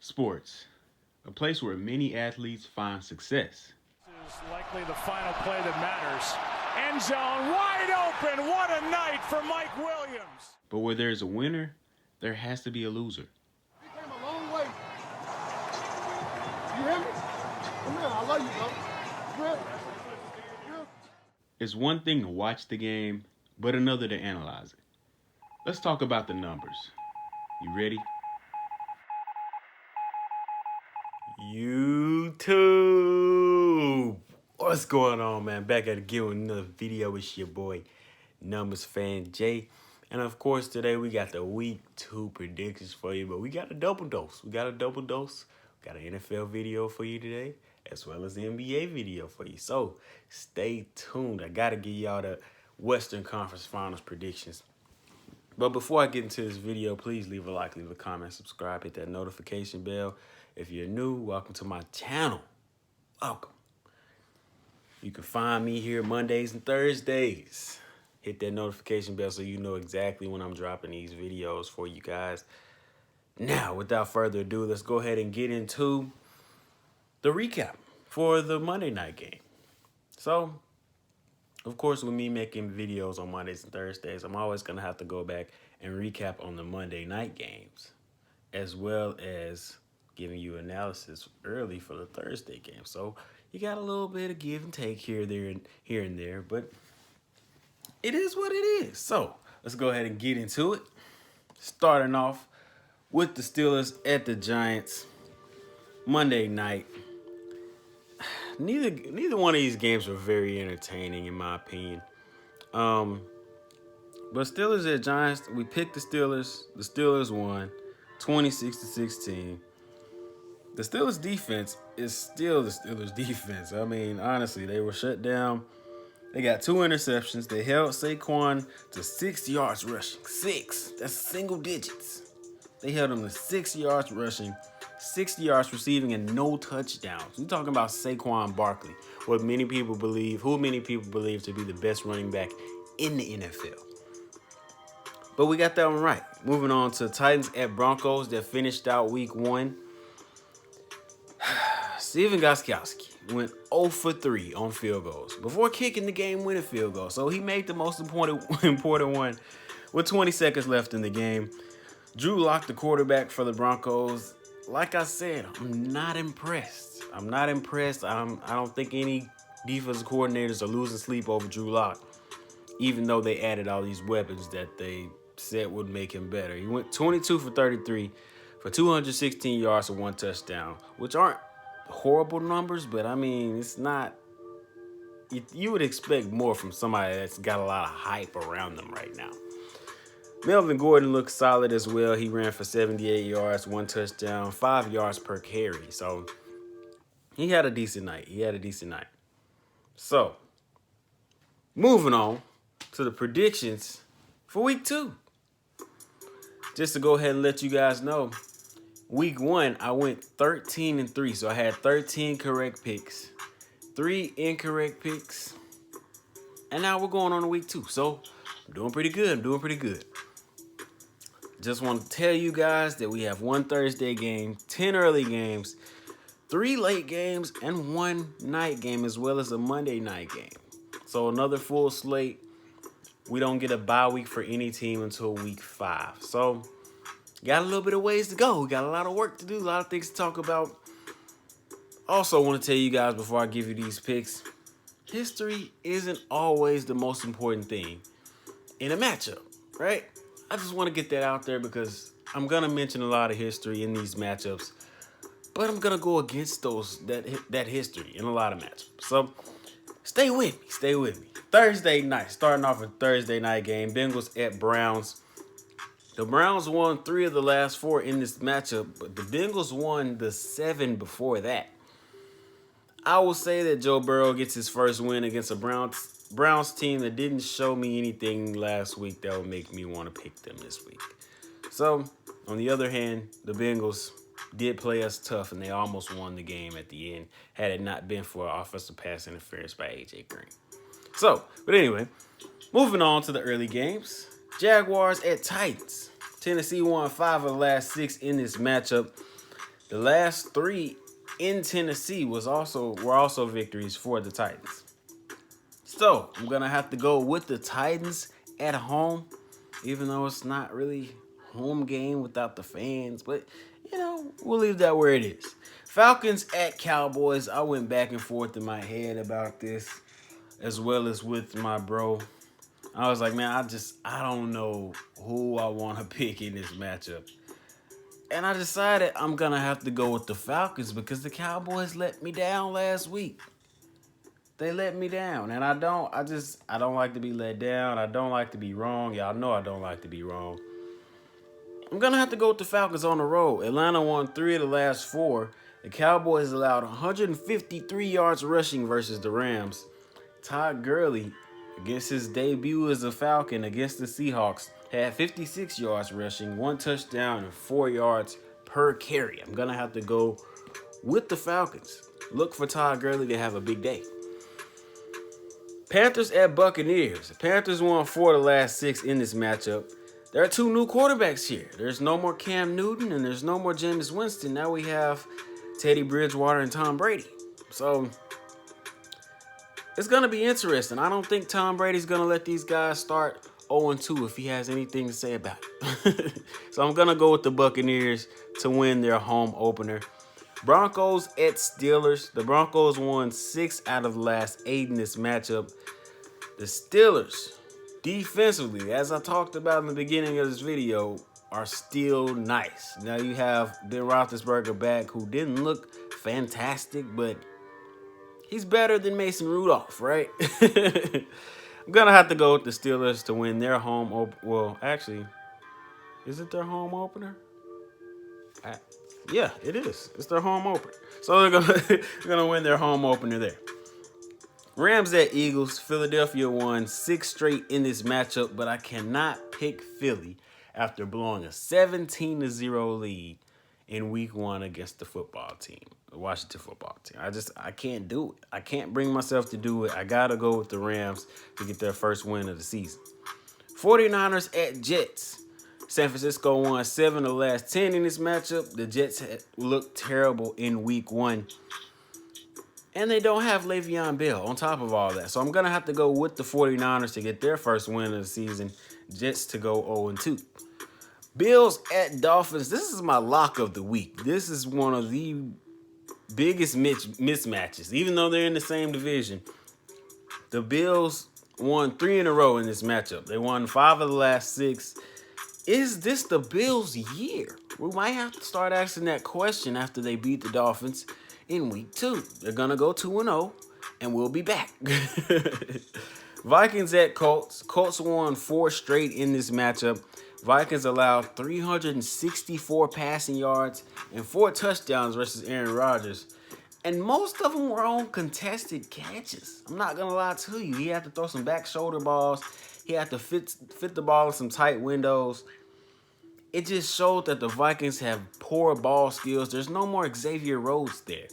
Sports, a place where many athletes find success. This is likely the final play that matters. End zone wide open. What a night for Mike Williams. But where there's a winner, there has to be a loser. He came a long way. You hear me? Come here, I love you, bro. Good. It's one thing to watch the game, but another to analyze it. Let's talk about the numbers. You ready? YouTube, what's going on, man? Back at it again with another video. It's your boy Numbers Fan Jay, and of course today we got the week 2 predictions for you, but we got a double dose. We got an NFL video for you today, as well as the NBA video for you. So stay tuned. I gotta give y'all the Western Conference Finals predictions. But before I get into this video, please leave a like, leave a comment, subscribe, hit that notification bell. If you're new, welcome to my channel. Welcome. You can find me here Mondays and Thursdays. Hit that notification bell so you know exactly when I'm dropping these videos for you guys. Now, without further ado, let's go ahead and get into the recap for the Monday night game. So, of course, with me making videos on Mondays and Thursdays, I'm always going to have to go back and recap on the Monday night games, as well as giving you analysis early for the Thursday game. So you got a little bit of give and take here and there, but it is what it is. So let's go ahead and get into it. Starting off with the Steelers at the Giants Monday night. Neither one of these games were very entertaining in my opinion. But Steelers at Giants, we picked the Steelers. The Steelers won 26-16. The Steelers defense is still the Steelers defense. I mean, honestly, they were shut down. They got 2 interceptions. They held Saquon to 6 yards rushing. 6. That's single digits. They held him to 6 yards rushing, 60 yards receiving, and no touchdowns. We're talking about Saquon Barkley, who many people believe to be the best running back in the NFL. But we got that one right. Moving on to Titans at Broncos that finished out week 1. Steven Gostkowski went 0 for 3 on field goals before kicking the game-winning field goal. So he made the most important one with 20 seconds left in the game. Drew Lock, the quarterback for the Broncos. Like I said, I'm not impressed. I don't think any defensive coordinators are losing sleep over Drew Lock, even though they added all these weapons that they said would make him better. He went 22 for 33 for 216 yards and 1 touchdown, which aren't horrible numbers, but I mean, it's not. You would expect more from somebody that's got a lot of hype around them right now. Melvin Gordon looked solid as well. He ran for 78 yards, 1 touchdown, 5 yards per carry. So he had a decent night. So moving on to the predictions for week 2. Just to go ahead and let you guys know, week 1, I went 13-3. So I had 13 correct picks, 3 incorrect picks. And now we're going on to week 2. So I'm doing pretty good. Just want to tell you guys that we have 1 Thursday game, 10 early games, 3 late games, and 1 night game, as well as a Monday night game. So another full slate. We don't get a bye week for any team until week 5. So got a little bit of ways to go. We got a lot of work to do, a lot of things to talk about. Also want to tell you guys before I give you these picks, history isn't always the most important thing in a matchup, right? I just want to get that out there because I'm going to mention a lot of history in these matchups, but I'm going to go against that history in a lot of matchups. So stay with me. Thursday night, starting off a Thursday night game, Bengals at Browns. The Browns won 3 of the last 4 in this matchup, but the Bengals won the 7 before that. I will say that Joe Burrow gets his first win against a Browns team that didn't show me anything last week that would make me want to pick them this week. So, on the other hand, the Bengals did play us tough, and they almost won the game at the end had it not been for offensive pass interference by A.J. Green. So, but anyway, moving on to the early games. Jaguars at Titans. Tennessee won 5 of the last 6 in this matchup. The last 3 in Tennessee were also victories for the Titans. So I'm gonna have to go with the Titans at home, even though it's not really home game without the fans, but we'll leave that where it is. Falcons at Cowboys. I went back and forth in my head about this, as well as with my bro. I was like, man, I don't know who I want to pick in this matchup. And I decided I'm going to have to go with the Falcons because the Cowboys let me down last week. They let me down, and I don't like to be let down. I don't like to be wrong. Y'all know I don't like to be wrong. I'm going to have to go with the Falcons on the road. Atlanta won 3 of the last 4. The Cowboys allowed 153 yards rushing versus the Rams. Todd Gurley, against his debut as a Falcon against the Seahawks, had 56 yards rushing, 1 touchdown, and 4 yards per carry. I'm going to have to go with the Falcons. Look for Todd Gurley to have a big day. Panthers at Buccaneers. The Panthers won 4 of the last 6 in this matchup. There are 2 new quarterbacks here. There's no more Cam Newton and there's no more Jameis Winston. Now we have Teddy Bridgewater and Tom Brady. So it's going to be interesting. I don't think Tom Brady's going to let these guys start 0-2 if he has anything to say about it. So I'm going to go with the Buccaneers to win their home opener. Broncos at Steelers. The Broncos won 6 out of the last 8 in this matchup. The Steelers, defensively, as I talked about in the beginning of this video, are still nice. Now you have Ben Roethlisberger back, who didn't look fantastic, but he's better than Mason Rudolph, right? I'm going to have to go with the Steelers to win their home well, actually, is it their home opener? Yeah, it is. It's their home opener. So they're gonna win their home opener there. Rams at Eagles. Philadelphia won 6 straight in this matchup, but I cannot pick Philly after blowing a 17-0 lead in week 1 against the Washington football team. I can't do it. I can't bring myself to do it. I gotta go with the Rams to get their first win of the season. 49ers at Jets. San Francisco won 7 of the last 10 in this matchup. The Jets looked terrible in week 1. And they don't have Le'Veon Bell on top of all that. So I'm going to have to go with the 49ers to get their first win of the season. Jets to go 0-2. Bills at Dolphins. This is my lock of the week. This is one of the biggest mismatches. Even though they're in the same division, the Bills won 3 in a row in this matchup. They won 5 of the last 6. Is this the Bills' year? We might have to start asking that question after they beat the Dolphins in week 2. They're going to go 2-0, and we'll be back. Vikings at Colts. Colts won 4 straight in this matchup. Vikings allowed 364 passing yards and 4 touchdowns versus Aaron Rodgers. And most of them were on contested catches. I'm not going to lie to you. He had to throw some back shoulder balls. He had to fit the ball in some tight windows. It just showed that the Vikings have poor ball skills. There's no more Xavier Rhodes there.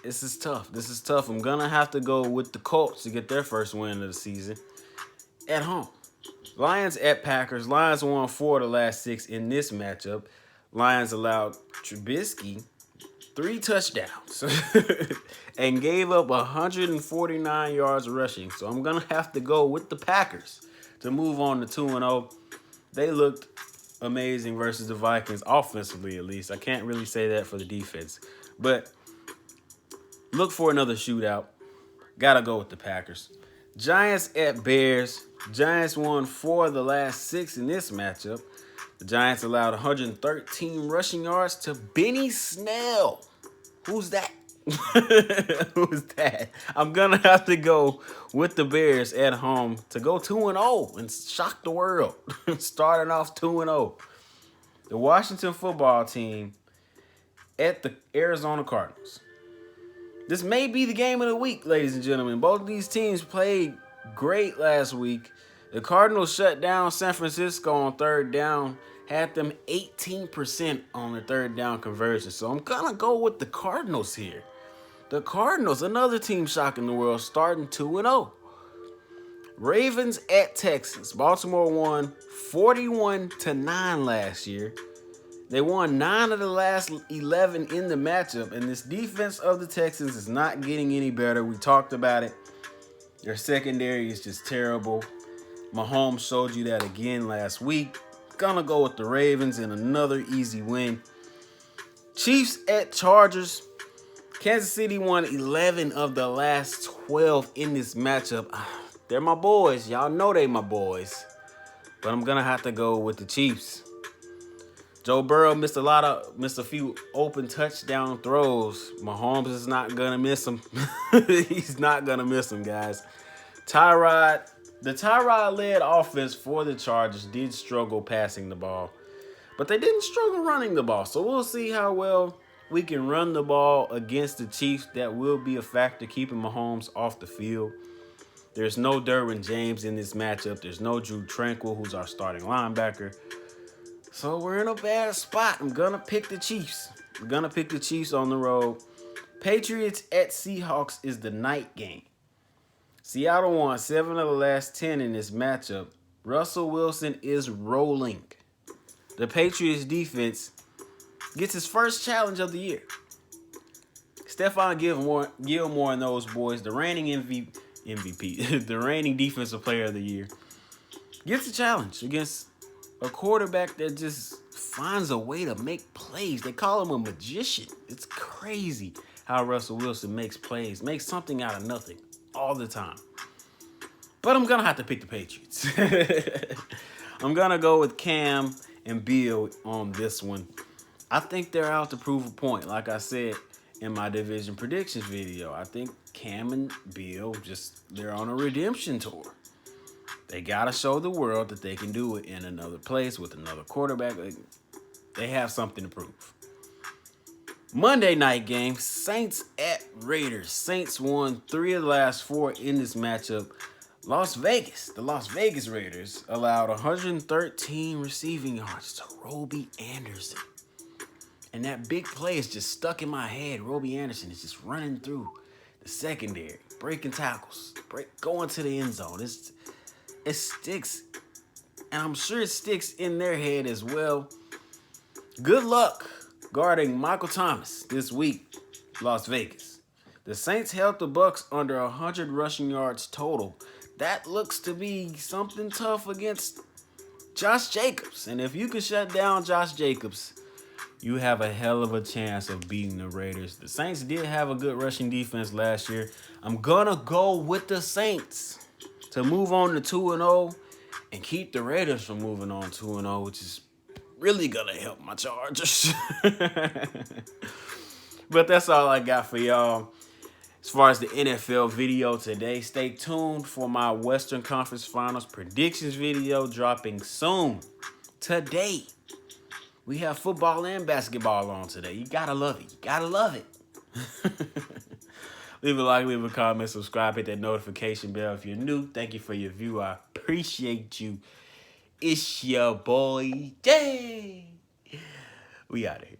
This is tough. I'm going to have to go with the Colts to get their first win of the season at home. Lions at Packers. Lions won 4 of the last 6 in this matchup. Lions allowed Trubisky 3 touchdowns and gave up 149 yards rushing. So I'm going to have to go with the Packers to move on to 2-0. They looked amazing versus the Vikings, offensively at least. I can't really say that for the defense. But look for another shootout. Got to go with the Packers. Giants at Bears. Giants won 4 of the last 6 in this matchup. The Giants allowed 113 rushing yards to Benny Snell. Who's that? Who's that? I'm going to have to go with the Bears at home to go 2-0 and shock the world. Starting off 2-0. The Washington football team at the Arizona Cardinals. This may be the game of the week, ladies and gentlemen. Both of these teams played great last week. The Cardinals shut down San Francisco on 3rd down, had them 18% on their 3rd down conversion. So I'm going to go with the Cardinals here. The Cardinals, another team shocking the world, starting 2-0. Ravens at Texans. Baltimore won 41-9 last year. They won 9 of the last 11 in the matchup, and this defense of the Texans is not getting any better. We talked about it. Their secondary is just terrible. Mahomes showed you that again last week. Gonna go with the Ravens in another easy win. Chiefs at Chargers. Kansas City won 11 of the last 12 in this matchup. They're my boys. Y'all know they my boys. But I'm gonna have to go with the Chiefs. Joe Burrow missed a few open touchdown throws. Mahomes is not gonna miss them. He's not gonna miss them, guys. The Tyrod-led offense for the Chargers did struggle passing the ball, but they didn't struggle running the ball. So we'll see how well we can run the ball against the Chiefs. That will be a factor keeping Mahomes off the field. There's no Derwin James in this matchup. There's no Drew Tranquil, who's our starting linebacker. So we're in a bad spot. I'm going to pick the Chiefs. We're going to pick the Chiefs on the road. Patriots at Seahawks is the night game. Seattle won 7 of the last 10 in this matchup. Russell Wilson is rolling. The Patriots defense gets his first challenge of the year. Stephon Gilmore and those boys, the reigning MVP, the reigning defensive player of the year, gets a challenge against a quarterback that just finds a way to make plays. They call him a magician. It's crazy how Russell Wilson makes plays, makes something out of nothing all the time. But I'm going to have to pick the Patriots. I'm going to go with Cam and Bill on this one. I think they're out to prove a point. Like I said in my division predictions video, I think Cam and Bill they're on a redemption tour. They got to show the world that they can do it in another place with another quarterback. They have something to prove. Monday night game, Saints at Raiders. Saints won 3 of the last 4 in this matchup. The Las Vegas Raiders allowed 113 receiving yards to Robbie Anderson. And that big play is just stuck in my head. Robbie Anderson is just running through the secondary, breaking tackles, going to the end zone. It sticks, and I'm sure it sticks in their head as well. Good luck guarding Michael Thomas this week, Las Vegas. The Saints held the Bucs under 100 rushing yards total. That looks to be something tough against Josh Jacobs. And if you can shut down Josh Jacobs, you have a hell of a chance of beating the Raiders. The Saints did have a good rushing defense last year. I'm going to go with the Saints to move on to 2-0 and keep the Raiders from moving on 2-0, which is really going to help my Chargers. But that's all I got for y'all. As far as the NFL video today, stay tuned for my Western Conference Finals predictions video dropping soon. Today, we have football and basketball on today. You gotta love it. You gotta love it. Leave a like, leave a comment, subscribe, hit that notification bell if you're new. Thank you for your view. I appreciate you. It's your boy Jay. We out of here.